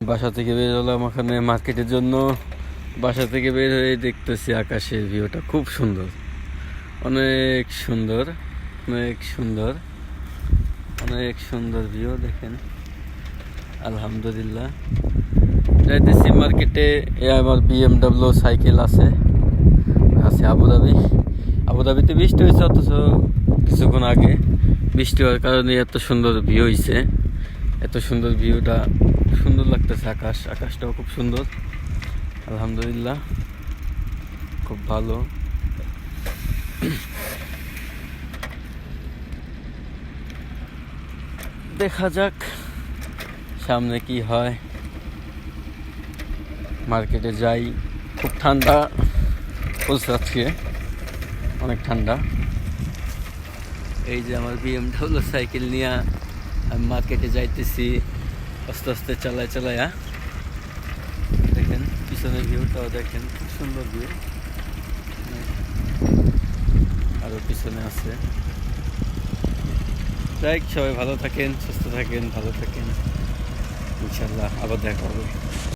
বাসা থেকে বের হলাম ওখানে মার্কেটের জন্য। বাসা থেকে বের হয়ে দেখতেছি আকাশের ভিউটা খুব সুন্দর, অনেক সুন্দর, অনেক সুন্দর, অনেক সুন্দর ভিউ। দেখেন, আলহামদুলিল্লাহ। যাইতেছি মার্কেটে। আমার BMW সাইকেল আছে আবুধাবিতে বৃষ্টি হয়েছে, অথচ কিছুক্ষণ আগে বৃষ্টি হওয়ার কারণে এত সুন্দর ভিউ হয়েছে। এত সুন্দর ভিউটা সুন্দর লাগতেছে। আকাশটাও খুব সুন্দর, আলহামদুলিল্লাহ, খুব ভালো। দেখা যাক সামনে কি হয়। মার্কেটে যাই। খুব ঠান্ডা পড়ছে আজকে, অনেক ঠান্ডা। এই যে আমার BMW সাইকেল নিয়ে আমি মার্কেটে যাইতেছি আস্তে আস্তে চালায়া। দেখেন পিছনের ভিউটাও দেখেন, খুব সুন্দর ভিউ। আরো পিছনে আছে। যাই, সবাই ভালো থাকেন, সুস্থ থাকেন, ভালো থাকেন। ইনশাল্লাহ আবার দেখা হবে।